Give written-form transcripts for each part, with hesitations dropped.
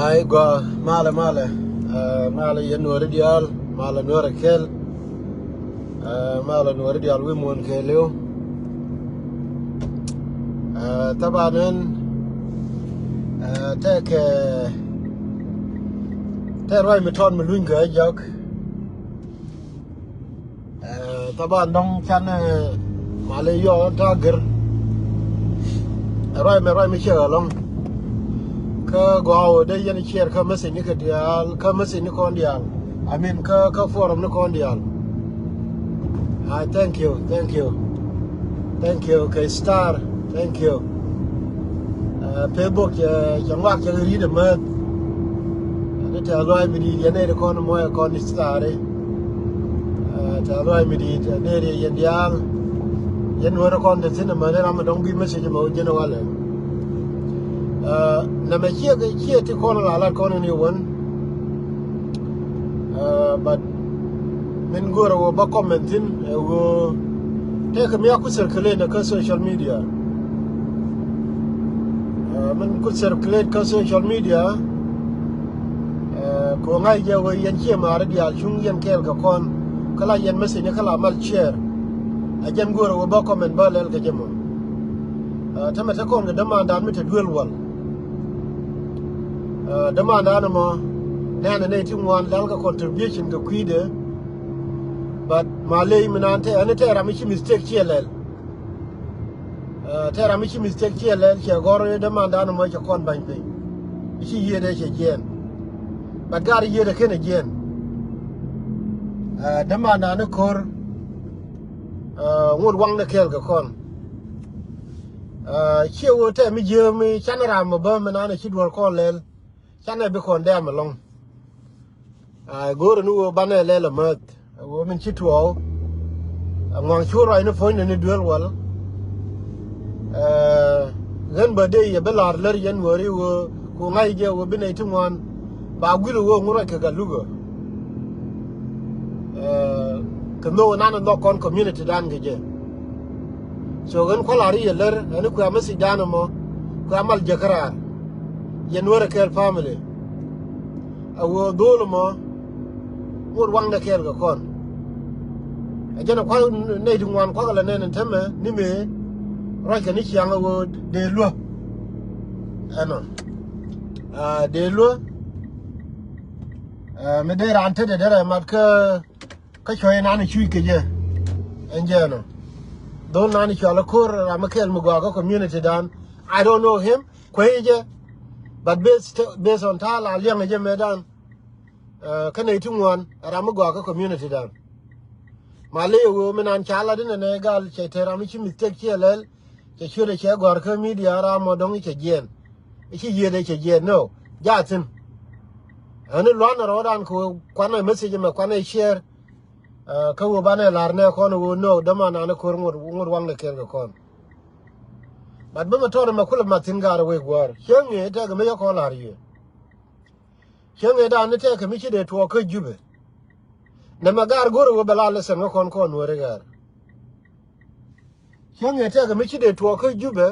ai go mala yen Nuer dial mala Nuer kel mala Nuer dial wi mon kelio tabanen te roi meton melun ga jok taban dong chan mala yo tager roi me che long ka go de yen cher ka mesin ni ka dial ka mesin ni kon dial I mean ka forum ni kon dial thank you okay star thank you Facebook jangwa ke ri de ma ne ta loi mi di ne de kon mo kon star ta loi mi di ne de yen dial yen wora kon de sin ma ne ram dong bi message mo je no wala na me chia ti kon la kon ni won but min gora wo ba commenting wo take me ku circulate na ka social media min ku circulate ka social media ko ngai je wo yen che ma ra dia chung yen kel ka kon kala yen message ne kala mal share ajan gora wo ba comment ba lel ka jemo tama ta kon ga demand an mi ta duel wal demand an mo nana ne ti wan dal ka contribution ka kuide but malay minante ane tera mi mistake chielel tera mi mistake chielel che goro demand an mo che kon ban pe chi yede che gen but gar yede ken gen demand an kor ngod wang na kel ka kon che wo te mi je mi chanara mo ba menane chi dwol kon lel chana be kon dem long goro nu bane lele mat wo min chitwo ngong churo ina foi ne duel wal gen bade ye belar ler yen wori wo ko ngai je wo bine tumwan ba gulu wo ngura ke galugo kendo nana no kon community dan geje so gen ko lari ye ler ene ko amasi dano mo ko amal jakara yen wora kel family awo dolo mo wor wang na kel ga kon ajana kwa ne di wan kwa la ne teme ni me ra ka ni chianga wo de lo ano de lo me de ran te de mat ka choy na ni chui ke je enjeno don na ni chala kor ra ma kel mu ga community dan I don't know him kweje but based on tala liang je medan kana itungwan ramu gwa ka community dan male wo minan chala din ne gal che tera mi mistake chelel che chure che gwa ka media ra mo dong che gen chi yede che gen no jatin ane lwana rodan ko kwana message me kwana share ka wo bane larne ko no no dama na ne kor ngor wang ne ken ko but bama tore makula matin gara we gwar shenge ta ga me ko lariye shenge da ne te ka mi de to ka jube na magar goro wo bala le sen kon wore gar shenge te ka mi de to ka jube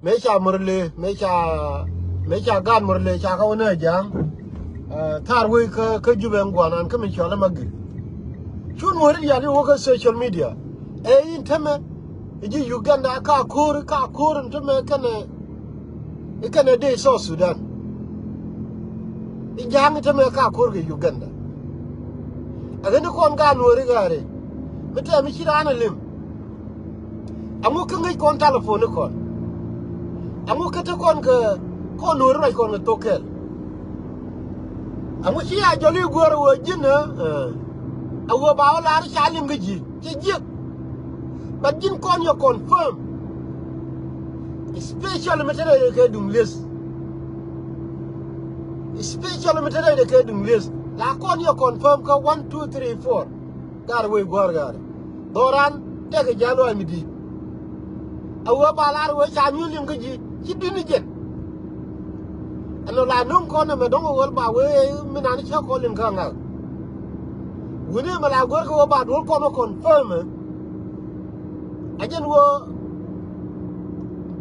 me cha murle me cha gan murle cha ka wona jam tar we ka jube ngwanan ka mi chola magi chun wore ya ni wo ka social media inteme iji Uganda ka kur ntome kane de so Sudan ijang ntome ka kur ge Uganda agene kon ga nori gare mete mi chirana lim amu kangai kon telephone kon amu kete kon ka kon nori rai kon tokel amu chi ya joli goro wo jina awo ba wala ar chalim geji ji but didn't call you confirm. Special material ke dung list. Special material ke dung list. La kon you confirm ka 1 2 3 4. Gar we gor gar. Doran te ke jalo amidi. Awa balar we cha nyu lim ke ji dini jet. Ano la num kon me dong wol ba we minani cha ko lim ka ngal. Wuni mala gor ko ba dol ko confirm. Ajen wo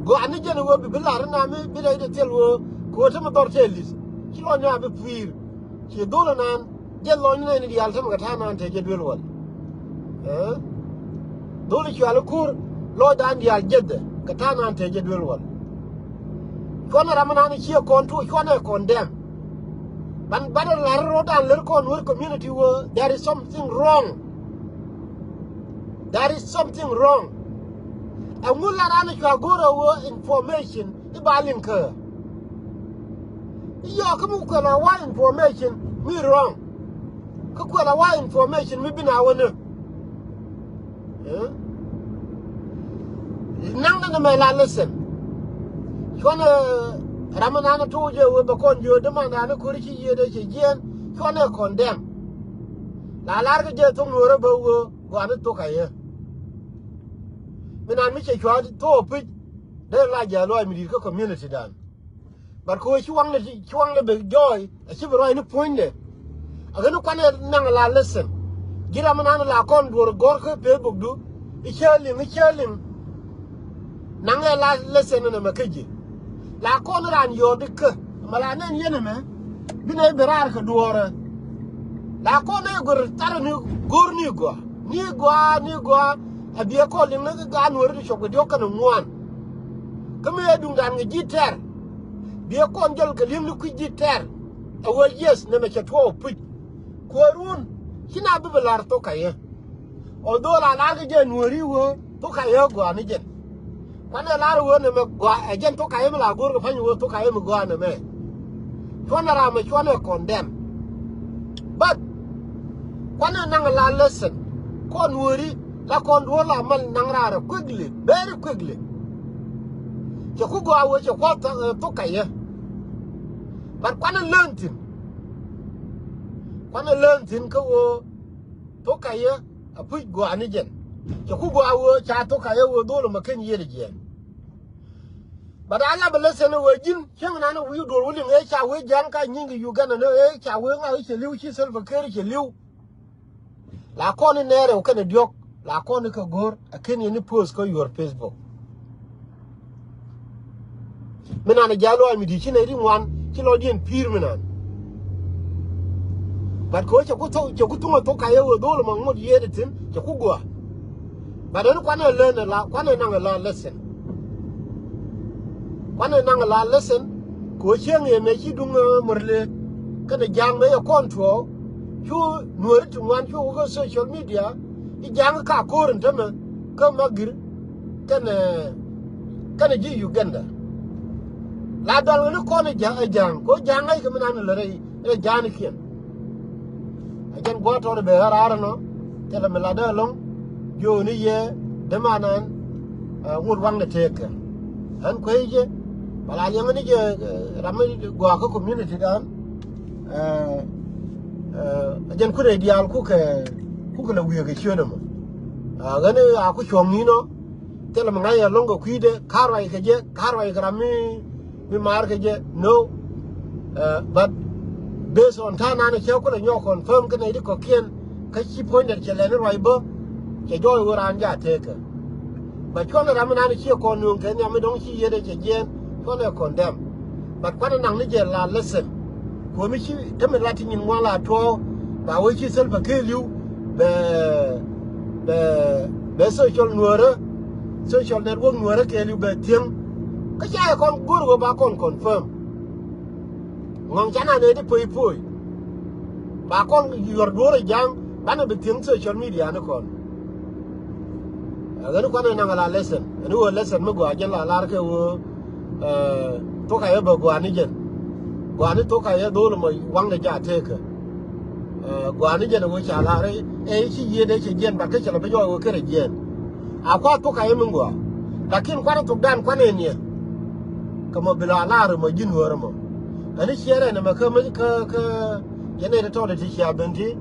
go ani jen wo bi bilar na mi bi de tel wo ko ta ma dor telis kilo nya be pir ki dole nan je lo ne ni dial tam ga ta nan te je dwel wal dole ki ala kur lo dan dial jedde ga ta nan te je dwel wal kona ramana ni ki kon tu kona condemn ban badal la ro dan ler kon wor community wo there is something wrong. There is something wrong. And we learn to go information about linker. You come to our information, we wrong. Kukwala wa information, we been our new. Nang na may listen. Kona Ramanana told you we become you demand and a currici ye de jen, Kona condemn. La larga jetum rubber go on to Kaya. When I miss a child to a pit, they're like a loyal medical community done. But who is one the joy, a civil right point there. I'm going to come and listen. Get a man la con do a gorka paper do, it's him. Nanga la listen in a macaji. La corner and your dick, Malanan Yeneme, Bina Berarka Dora. La corner go Taranu, Gurnigua, Nigua. A beer calling the gun where the shop with your can one. Come here, do that with guitar. Be a conjal, Kalim liquid guitar. A well, yes, never chat 12 put. Quarun, she not be a toka. Although I like again, where you were, toka go on again. When a lot of one again toka him, I'll go to find you will toka him go on a man. One condemn. But one another lesson. Con worry. La condola man nangrara quickly, very quickly. Chakugo awo chakwata tokaya. But kwana learned him ko tokaya a put go anigen. Chakugo awo cha tokaya wo dolo maken yere gen. But I have a lesson of Jim, Chaman, we do willing a way janka ning you gonna know a chawing out a liu she self a carriage a liu. La coninere o can a joke. La konika gor akeni ni post ko your Facebook. Menana jalo ami di chine ri wan kilo dien pir menan. But ko chakutunga to kaye wo dolo mangod yede tin chakugwa. But don kwana learn la kwana nanga la lesson. Kwana nanga la lesson ko cheng ye me chi dunga morle kana jang me control chu nuer tu wan chu go social media. Ijang ka koren tama ka magir kana ji Uganda la dal no ko ne jang ko jang ay kamana no lere e jani kien ajan go to be harara no tele me la da long jo ni ye de manan wur wang ne teke an ko ye bala yang ni je ramai go ka community dan ajan ku re dial ku ke kukula wiya ke chioda mo gane aku chongi no tela mangaya longo kuide karwa ikeje karwa ikrami mi mar keje no but based on tana na cheko na nyo confirm kana idi kokien ka chi point der chele ne raibo ke joy woran ja teke but kono ramana ni chi ko nu ke nyame dong chi yede je jen kono condemn but kono nang ni je la lesson ko mi chi teme lati nyin wala to ba wo chi self ke liu be social network Nuer ke liu be tieng ka cha kon guru ba kon confirm ngong chana ne de poi ba kon yor dore jang bana be tieng social media ne kon aga no kon na ngala lesson ne wo lesson me go ajen la lar ke wo to ka ye ba go ani jen go ani to ka ye do lo mo wang de ja te ke gwani je wo cha la re e chi ye de che jen ba ke chela be yo wo kere jen a kwa to ka yemin gwa lakin kwa to dan kwa ne ne kama bila la re mo jin wo re mo ani chere ne ma ka yene de to de ti cha benti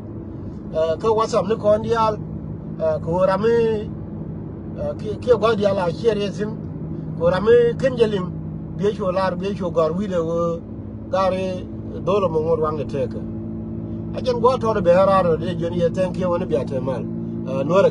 ka whatsapp ne ko ndial ko rami ki go dial a chere sim ko rami kenjelim be cho lar be cho gar wi de wo gare dolo mo ngor wange teke I can go to the Behara, the Junior, thank you, and be at a man. Nuer